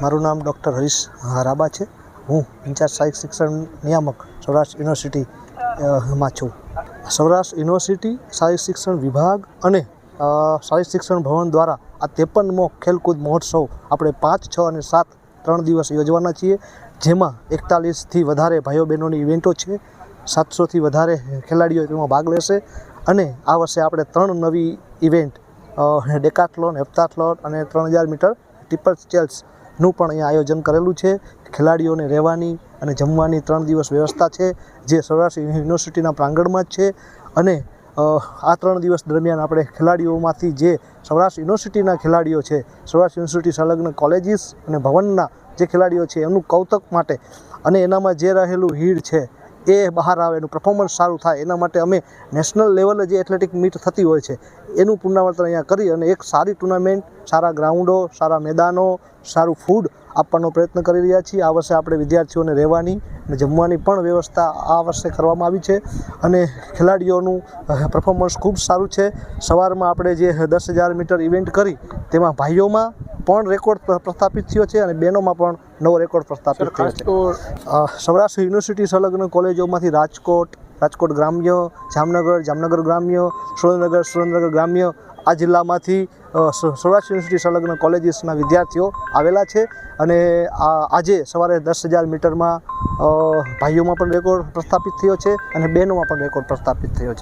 મારું નામ ડૉક્ટર હરીશ રાબા છે। હું ઇન્ચાર્જ સહાયક શિક્ષણ નિયામક સૌરાષ્ટ્ર યુનિવર્સિટીમાં છું। સૌરાષ્ટ્ર યુનિવર્સિટી સહાયક શિક્ષણ વિભાગ અને સહાયક શિક્ષણ ભવન દ્વારા આ 53મો ખેલકૂદ મહોત્સવ આપણે 5, 6 અને 7 3 દિવસ યોજવાના છીએ, જેમાં 41થી વધારે ભાઈઓ બહેનોની ઇવેન્ટો છે। 700થી વધારે ખેલાડીઓ તેમાં ભાગ લેશે અને આ વર્ષે આપણે 3 નવી ઇવેન્ટ ડેકાથ્લોન, હેપ્ટાથ્લોન અને 3000 મીટર ટ્રિપલ ચેલ્સનું પણ અહીંયા આયોજન કરેલું છે। ખેલાડીઓને રહેવાની અને જમવાની 3 દિવસ વ્યવસ્થા છે, જે સૌરાષ્ટ્ર યુનિવર્સિટીના પ્રાંગણમાં જ છે। અને આ 3 દિવસ દરમિયાન આપણે ખેલાડીઓમાંથી જે સૌરાષ્ટ્ર યુનિવર્સિટીના ખેલાડીઓ છે, સૌરાષ્ટ્ર યુનિવર્સિટી સંલગ્ન કોલેજીસ અને ભવનના જે ખેલાડીઓ છે એમનું કૌતક માટે અને એનામાં જે રહેલું હીડ છે એ બહાર આવે, એનું પરફોર્મન્સ સારું થાય એના માટે અમે નેશનલ લેવલે જે એથ્લેટિક મીટ થતી હોય છે એનું પુનરાવર્તન અહીંયા કરી અને એક સારી ટુર્નામેન્ટ, સારા ગ્રાઉન્ડો, સારા મેદાનો, સારું ફૂડ આપવાનો પ્રયત્ન કરી રહ્યા છીએ। આ વર્ષે આપણે વિદ્યાર્થીઓને રહેવાની અને જમવાની પણ વ્યવસ્થા આ વર્ષે કરવામાં આવી છે અને ખેલાડીઓનું પરફોર્મન્સ ખૂબ સારું છે। સવારમાં આપણે જે 10,000 મીટર ઇવેન્ટ કરી તેમાં ભાઈઓમાં પણ રેકોર્ડ પ્રસ્થાપિત થયો છે અને બહેનોમાં પણ નવો રેકોર્ડ પ્રસ્થાપિત થયો છે। સૌરાષ્ટ્ર યુનિવર્સિટી સંલગ્ન કોલેજોમાંથી રાજકોટ ગ્રામ્ય, જામનગર ગ્રામ્ય, સુરેન્દ્રનગર ગ્રામ્ય આ જિલ્લામાંથી સૌરાષ્ટ્ર યુનિવર્સિટી સંલગ્ન કોલેજીસના વિદ્યાર્થીઓ આવેલા છે અને આજે સવારે 10,000 મીટરમાં ભાઈઓમાં પણ રેકોર્ડ પ્રસ્થાપિત થયો છે અને બહેનોમાં પણ રેકોર્ડ પ્રસ્થાપિત થયો છે।